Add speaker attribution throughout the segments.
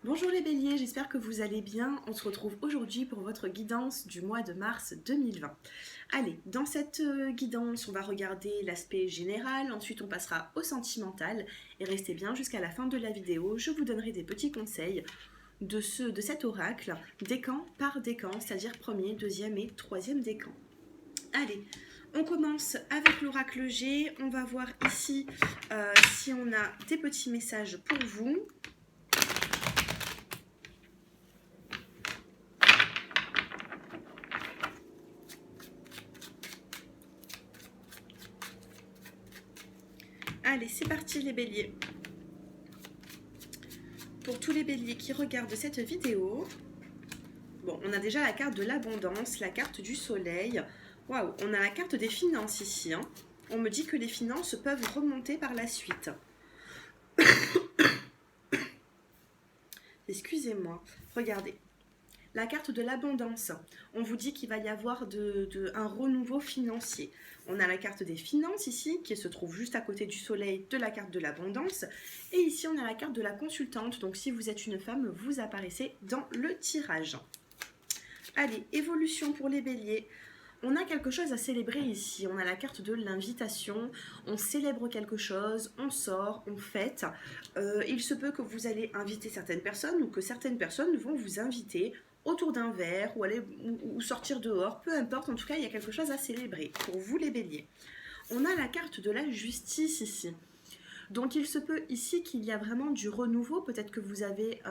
Speaker 1: Bonjour les béliers, j'espère que vous allez bien. On se retrouve aujourd'hui pour votre guidance du mois de mars 2020. Allez, dans cette guidance, on va regarder l'aspect général, ensuite on passera au sentimental et restez bien jusqu'à la fin de la vidéo. Je vous donnerai des petits conseils de cet oracle, décan par décan, c'est-à-dire premier, deuxième et troisième décan. Allez, on commence avec l'oracle G. On va voir ici si on a des petits messages pour vous. Allez, c'est parti les béliers. Pour tous les béliers qui regardent cette vidéo, bon, on a déjà la carte de l'abondance, la carte du soleil. Waouh, on a la carte des finances ici. On me dit que les finances peuvent remonter par la suite. Excusez-moi, regardez. La carte de l'abondance, on vous dit qu'il va y avoir un renouveau financier. On a la carte des finances ici, qui se trouve juste à côté du soleil de la carte de l'abondance. Et ici, on a la carte de la consultante. Donc, si vous êtes une femme, vous apparaissez dans le tirage. Allez, évolution pour les béliers. On a quelque chose à célébrer ici. On a la carte de l'invitation. On célèbre quelque chose, on sort, on fête. Il se peut que vous allez inviter certaines personnes ou que certaines personnes vont vous inviter autour d'un verre ou sortir dehors. Peu importe, en tout cas, il y a quelque chose à célébrer pour vous les béliers. On a la carte de la justice ici. Donc il se peut ici qu'il y a vraiment du renouveau, peut-être que vous avez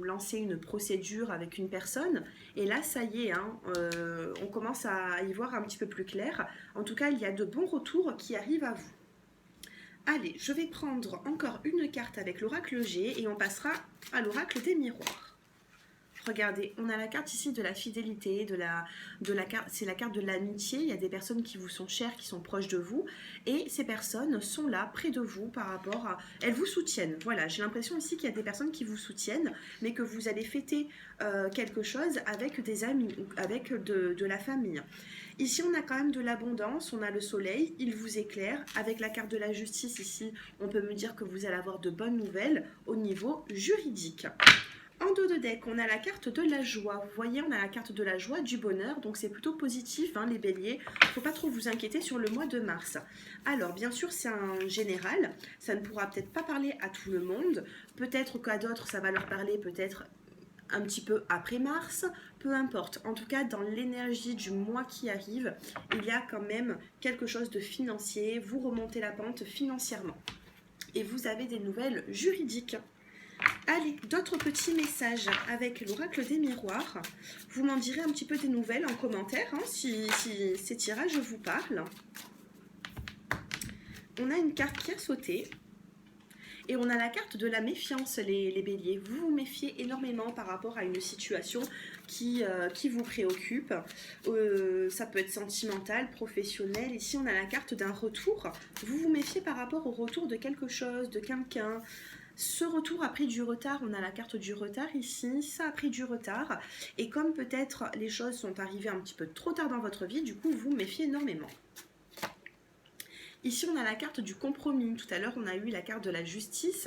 Speaker 1: lancé une procédure avec une personne, et là ça y est, on commence à y voir un petit peu plus clair. En tout cas, il y a de bons retours qui arrivent à vous. Allez, je vais prendre encore une carte avec l'oracle G, et on passera à l'oracle des miroirs. Regardez, on a la carte ici de la fidélité, c'est la carte de l'amitié. Il y a des personnes qui vous sont chères, qui sont proches de vous. Et ces personnes sont là, près de vous, par rapport à... Elles vous soutiennent. Voilà, j'ai l'impression ici qu'il y a des personnes qui vous soutiennent, mais que vous allez fêter quelque chose avec des amis, avec de la famille. Ici, on a quand même de l'abondance, on a le soleil, il vous éclaire. Avec la carte de la justice ici, on peut me dire que vous allez avoir de bonnes nouvelles au niveau juridique. En dos de deck, on a la carte de la joie. Vous voyez, on a la carte de la joie, du bonheur. Donc, c'est plutôt positif, les béliers. Il ne faut pas trop vous inquiéter sur le mois de mars. Alors, bien sûr, c'est un général. Ça ne pourra peut-être pas parler à tout le monde. Peut-être qu'à d'autres, ça va leur parler peut-être un petit peu après mars. Peu importe. En tout cas, dans l'énergie du mois qui arrive, il y a quand même quelque chose de financier. Vous remontez la pente financièrement. Et vous avez des nouvelles juridiques. Allez, d'autres petits messages avec l'oracle des miroirs. Vous m'en direz un petit peu des nouvelles en commentaire si ces tirages vous parlent. On a une carte qui a sauté. Et on a la carte de la méfiance, les béliers. Vous vous méfiez énormément par rapport à une situation qui vous préoccupe. Ça peut être sentimental, professionnel. Ici, on a la carte d'un retour. Vous vous méfiez par rapport au retour de quelque chose, de quelqu'un. Ce retour a pris du retard, on a la carte du retard ici, ça a pris du retard. Et comme peut-être les choses sont arrivées un petit peu trop tard dans votre vie, du coup, vous méfiez énormément. Ici, on a la carte du compromis. Tout à l'heure, on a eu la carte de la justice.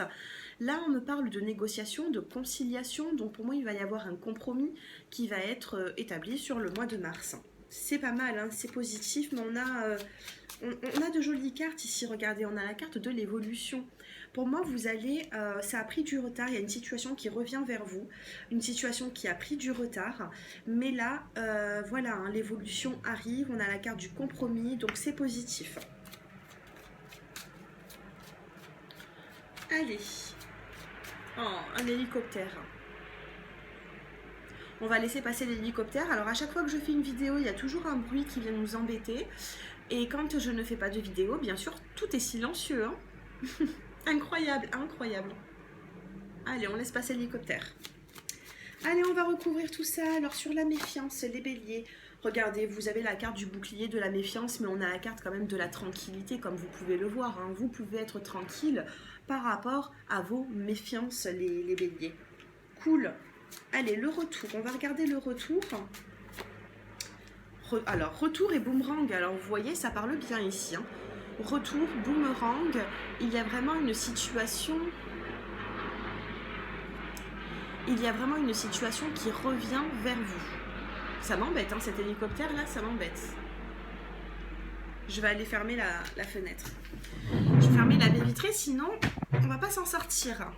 Speaker 1: Là, on me parle de négociation, de conciliation. Donc, pour moi, il va y avoir un compromis qui va être établi sur le mois de mars. C'est pas mal, c'est positif, mais on a de jolies cartes ici. Regardez, on a la carte de l'évolution. Pour moi, ça a pris du retard. Il y a une situation qui revient vers vous, une situation qui a pris du retard. Mais là, voilà, l'évolution arrive. On a la carte du compromis, donc c'est positif. Allez. Oh, un hélicoptère. On va laisser passer l'hélicoptère. Alors à chaque fois que je fais une vidéo, il y a toujours un bruit qui vient nous embêter. Et quand je ne fais pas de vidéo, bien sûr, tout est silencieux. Incroyable, incroyable. Allez, on laisse passer l'hélicoptère. Allez, on va recouvrir tout ça. Alors sur la méfiance, les béliers. Regardez, vous avez la carte du bouclier de la méfiance, mais on a la carte quand même de la tranquillité, comme vous pouvez le voir. Vous pouvez être tranquille par rapport à vos méfiances, les béliers. Cool. Allez, le retour. On va regarder le retour. Alors, retour et boomerang. Alors, vous voyez, ça parle bien ici. Retour, boomerang. Il y a vraiment une situation il y a vraiment une situation qui revient vers vous. Ça m'embête, hein, cet hélicoptère-là, ça m'embête. Je vais aller fermer la fenêtre. Je vais fermer la baie vitrée, sinon on va pas s'en sortir.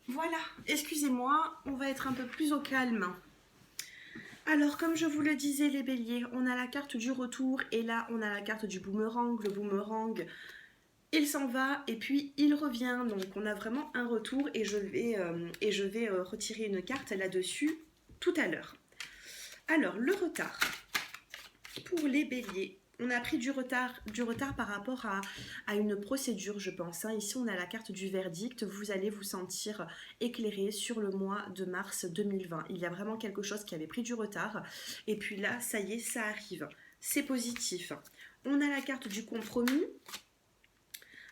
Speaker 1: Voilà, excusez-moi, on va être un peu plus au calme. Alors, comme je vous le disais, les béliers, on a la carte du retour et là, on a la carte du boomerang. Le boomerang, il s'en va et puis il revient. Donc, on a vraiment un retour et je vais retirer une carte là-dessus tout à l'heure. Alors, le retard. Pour les béliers, on a pris du retard par rapport à une procédure, je pense. Ici, on a la carte du verdict. Vous allez vous sentir éclairé sur le mois de mars 2020. Il y a vraiment quelque chose qui avait pris du retard. Et puis là, ça y est, ça arrive. C'est positif. On a la carte du compromis.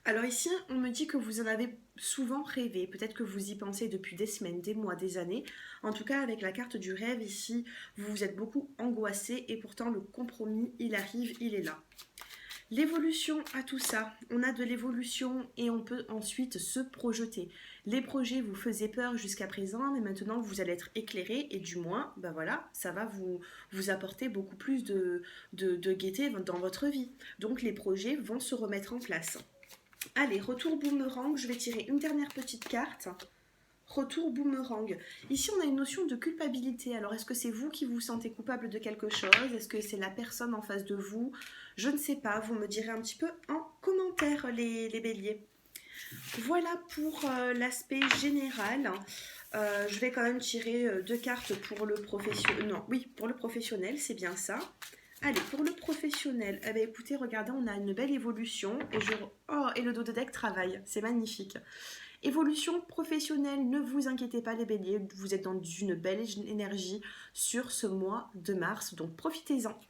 Speaker 1: Alors ici, on me dit que vous en avez souvent rêvé. Peut-être que vous y pensez depuis des semaines, des mois, des années. En tout cas, avec la carte du rêve ici, vous vous êtes beaucoup angoissé et pourtant le compromis, il arrive, il est là. L'évolution à tout ça, on a de l'évolution et on peut ensuite se projeter. Les projets vous faisaient peur jusqu'à présent, mais maintenant vous allez être éclairé et du moins, ben voilà, ça va vous apporter beaucoup plus de gaieté dans votre vie. Donc les projets vont se remettre en place. Allez, retour boomerang, je vais tirer une dernière petite carte. Retour boomerang. Ici, on a une notion de culpabilité. Alors, est-ce que c'est vous qui vous sentez coupable de quelque chose? Est-ce que c'est la personne en face de vous? Je ne sais pas. Vous me direz un petit peu en commentaire, les béliers. Voilà pour l'aspect général. Je vais quand même tirer deux cartes pour le professionnel. Non, oui, pour le professionnel, c'est bien ça. Allez, pour le professionnel, eh bien, écoutez, regardez, on a une belle évolution. Et le dos de deck travaille, c'est magnifique. Évolution professionnelle, ne vous inquiétez pas les béliers, vous êtes dans une belle énergie sur ce mois de mars, donc profitez-en.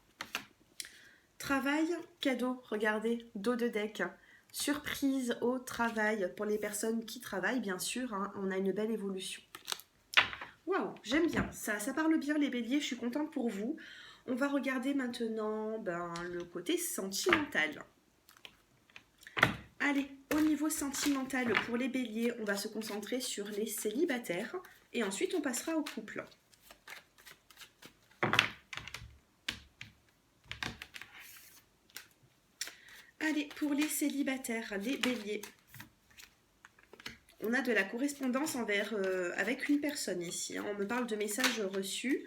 Speaker 1: Travail, cadeau, regardez, dos de deck. Surprise au travail, pour les personnes qui travaillent, bien sûr, on a une belle évolution. Waouh, j'aime bien, ça parle bien les béliers, je suis contente pour vous. On va regarder maintenant le côté sentimental. Allez, au niveau sentimental, pour les béliers, on va se concentrer sur les célibataires et ensuite on passera au couple. Allez, pour les célibataires, les béliers, on a de la correspondance avec une personne ici. On me parle de messages reçus.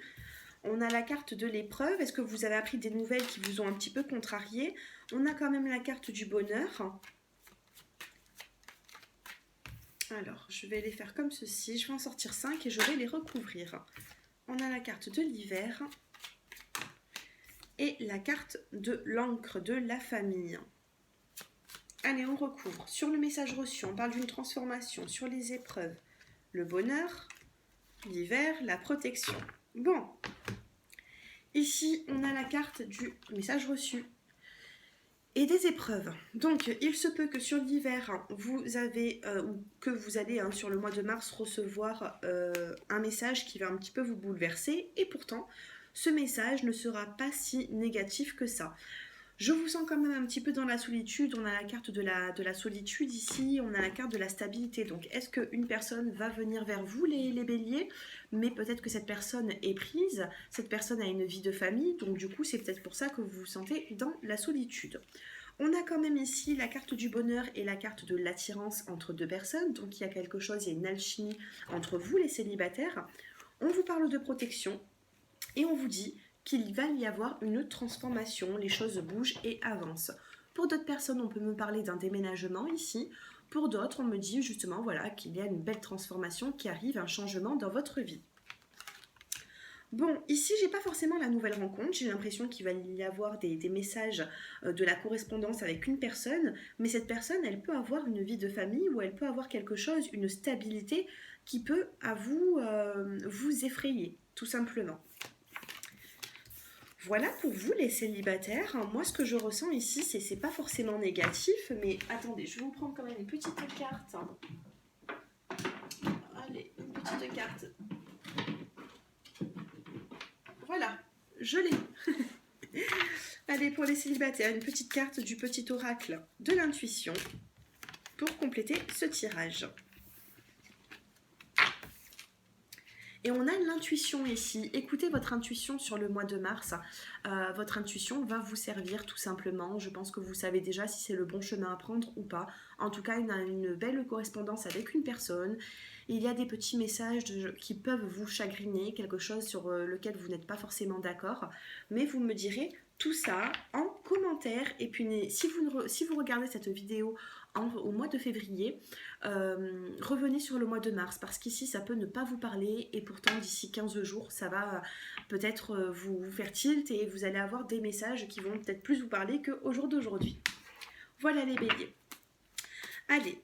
Speaker 1: On a la carte de l'épreuve. Est-ce que vous avez appris des nouvelles qui vous ont un petit peu contrarié? On a quand même la carte du bonheur. Alors, je vais les faire comme ceci. Je vais en sortir 5 et je vais les recouvrir. On a la carte de l'hiver et la carte de l'encre de la famille. Allez, on recouvre. Sur le message reçu, on parle d'une transformation. Sur les épreuves, le bonheur, l'hiver, la protection. Bon, ici, on a la carte du message reçu et des épreuves. Donc, il se peut que sur l'hiver, vous avez, ou que vous allez, sur le mois de mars, recevoir un message qui va un petit peu vous bouleverser. Et pourtant, ce message ne sera pas si négatif que ça. Je vous sens quand même un petit peu dans la solitude. On a la carte de la solitude ici, on a la carte de la stabilité. Donc, est-ce qu'une personne va venir vers vous, les béliers? Mais peut-être que cette personne est prise, cette personne a une vie de famille, donc du coup, c'est peut-être pour ça que vous vous sentez dans la solitude. On a quand même ici la carte du bonheur et la carte de l'attirance entre deux personnes. Donc, il y a quelque chose, il y a une alchimie entre vous, les célibataires. On vous parle de protection et on vous dit qu'il va y avoir une transformation, les choses bougent et avancent. Pour d'autres personnes, on peut me parler d'un déménagement ici. Pour d'autres, on me dit justement voilà, qu'il y a une belle transformation qui arrive, un changement dans votre vie. Bon, ici, j'ai pas forcément la nouvelle rencontre. J'ai l'impression qu'il va y avoir des messages de la correspondance avec une personne, mais cette personne, elle peut avoir une vie de famille ou elle peut avoir quelque chose, une stabilité qui peut à vous effrayer, tout simplement. Voilà pour vous les célibataires. Moi ce que je ressens ici, c'est pas forcément négatif, mais attendez, je vais vous prendre quand même une petite carte. Allez, une petite carte. Voilà, je l'ai. Allez, pour les célibataires, une petite carte du petit oracle de l'intuition pour compléter ce tirage. Et on a l'intuition ici. Écoutez votre intuition sur le mois de mars. Votre intuition va vous servir tout simplement. Je pense que vous savez déjà si c'est le bon chemin à prendre ou pas. En tout cas, il y a une belle correspondance avec une personne. Il y a des petits messages qui peuvent vous chagriner, quelque chose sur lequel vous n'êtes pas forcément d'accord. Mais vous me direz tout ça en commentaire. Et puis, si vous regardez cette vidéo au mois de février, revenez sur le mois de mars parce qu'ici ça peut ne pas vous parler et pourtant d'ici 15 jours ça va peut-être vous faire tilt et vous allez avoir des messages qui vont peut-être plus vous parler qu'au jour d'aujourd'hui. Voilà les béliers. Allez,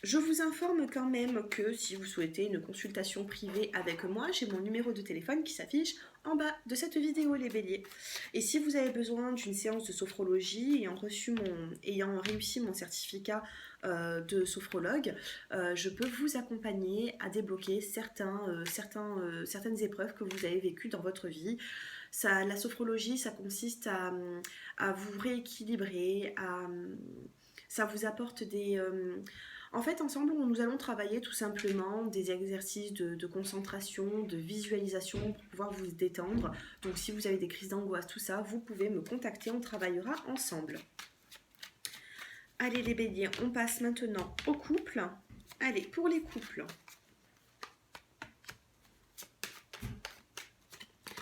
Speaker 1: je vous informe quand même que si vous souhaitez une consultation privée avec moi, j'ai mon numéro de téléphone qui s'affiche en bas de cette vidéo les béliers. Et si vous avez besoin d'une séance de sophrologie ayant réussi mon certificat de sophrologue, je peux vous accompagner à débloquer certaines épreuves que vous avez vécues dans votre vie. La sophrologie, ça consiste à vous rééquilibrer, ça vous apporte des... En fait, ensemble, nous allons travailler tout simplement des exercices de concentration, de visualisation pour pouvoir vous détendre. Donc, si vous avez des crises d'angoisse, tout ça, vous pouvez me contacter, on travaillera ensemble. Allez les béliers, on passe maintenant au couple. Allez, pour les couples.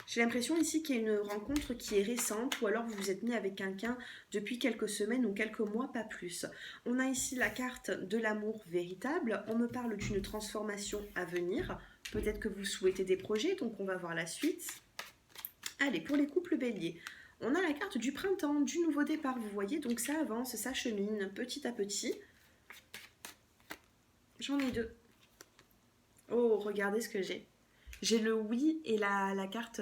Speaker 1: J'ai l'impression ici qu'il y a une rencontre qui est récente ou alors vous vous êtes mis avec quelqu'un depuis quelques semaines ou quelques mois, pas plus. On a ici la carte de l'amour véritable. On me parle d'une transformation à venir. Peut-être que vous souhaitez des projets, donc on va voir la suite. Allez, pour les couples béliers, on a la carte du printemps, du nouveau départ. Vous voyez, donc ça avance, ça chemine petit à petit. J'en ai deux. Oh, regardez ce que j'ai. J'ai le oui et la carte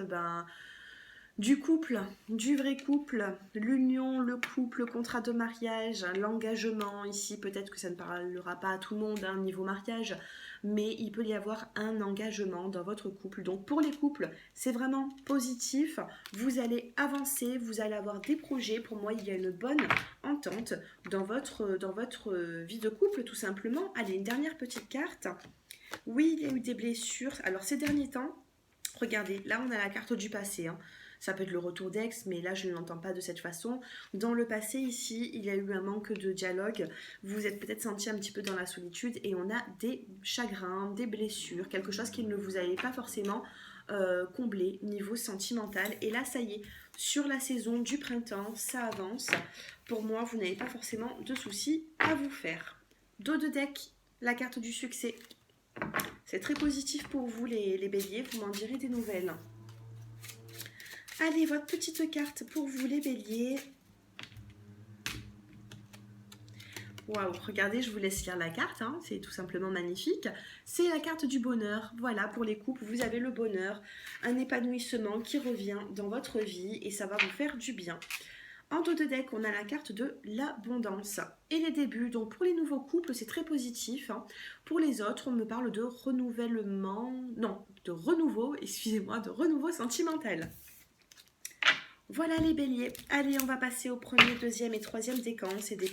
Speaker 1: du couple, du vrai couple, l'union, le couple, le contrat de mariage, l'engagement. Ici, peut-être que ça ne parlera pas à tout le monde, niveau mariage, mais il peut y avoir un engagement dans votre couple. Donc pour les couples, c'est vraiment positif. Vous allez avancer, vous allez avoir des projets. Pour moi, il y a une bonne entente dans votre vie de couple, tout simplement. Allez, une dernière petite carte. Oui, il y a eu des blessures. Alors ces derniers temps, regardez, là on a la carte du passé. Ça peut être le retour d'ex, mais là je ne l'entends pas de cette façon. Dans le passé ici, il y a eu un manque de dialogue. Vous vous êtes peut-être senti un petit peu dans la solitude et on a des chagrins, des blessures, quelque chose qui ne vous avait pas forcément comblé niveau sentimental. Et là ça y est, sur la saison du printemps, ça avance. Pour moi, vous n'avez pas forcément de soucis à vous faire. Dos de deck, la carte du succès. C'est très positif pour vous les béliers, vous m'en direz des nouvelles. Allez, votre petite carte pour vous les béliers. Waouh, regardez, je vous laisse lire la carte, c'est tout simplement magnifique. C'est la carte du bonheur. Voilà, pour les couples, vous avez le bonheur, un épanouissement qui revient dans votre vie et ça va vous faire du bien. En dos de deck, on a la carte de l'abondance et les débuts. Donc pour les nouveaux couples, c'est très positif. Pour les autres, on me parle de renouvellement, non, de renouveau, excusez-moi, de renouveau sentimental. Voilà les béliers. Allez, on va passer au premier, deuxième et troisième décan. C'est des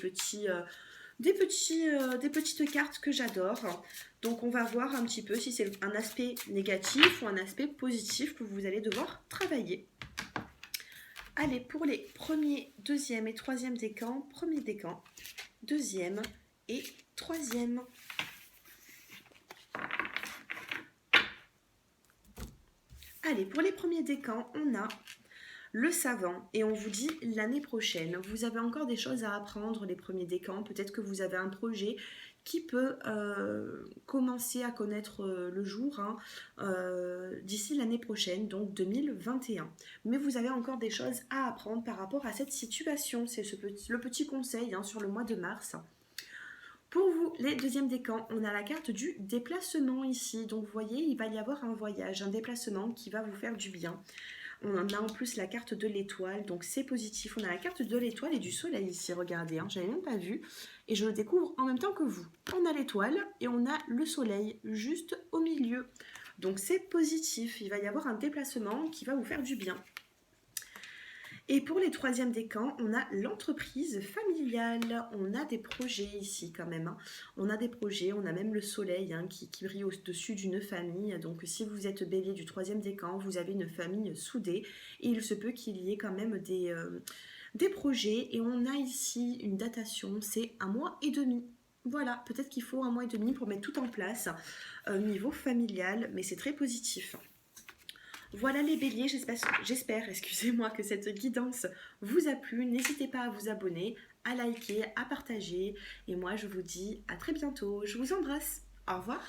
Speaker 1: petites cartes que j'adore. Donc on va voir un petit peu si c'est un aspect négatif ou un aspect positif que vous allez devoir travailler. Allez, pour les premier, deuxième et troisième décan, premier décan, deuxième et troisième. Allez, pour les premiers décans, on a le savant et on vous dit l'année prochaine. Vous avez encore des choses à apprendre les premiers décans. Peut-être que vous avez un projet qui peut commencer à connaître le jour d'ici l'année prochaine, donc 2021. Mais vous avez encore des choses à apprendre par rapport à cette situation. C'est le petit conseil sur le mois de mars. Pour vous, les deuxièmes décans, on a la carte du déplacement ici. Donc vous voyez, il va y avoir un voyage, un déplacement qui va vous faire du bien. On a en plus la carte de l'étoile, donc c'est positif. On a la carte de l'étoile et du soleil ici, regardez, je n'avais même pas vu. Et je le découvre en même temps que vous. On a l'étoile et on a le soleil juste au milieu. Donc c'est positif, il va y avoir un déplacement qui va vous faire du bien. Et pour les troisièmes décans, on a l'entreprise familiale. On a des projets ici quand même, hein. On a des projets, on a même le soleil, hein, qui brille au-dessus d'une famille. Donc si vous êtes bélier du troisième décan, vous avez une famille soudée. Et il se peut qu'il y ait quand même des projets. Et on a ici une datation, c'est 1 mois et demi. Voilà, peut-être qu'il faut 1 mois et demi pour mettre tout en place niveau familial, mais c'est très positif. Voilà les béliers, j'espère, excusez-moi, que cette guidance vous a plu. N'hésitez pas à vous abonner, à liker, à partager. Et moi, je vous dis à très bientôt. Je vous embrasse. Au revoir.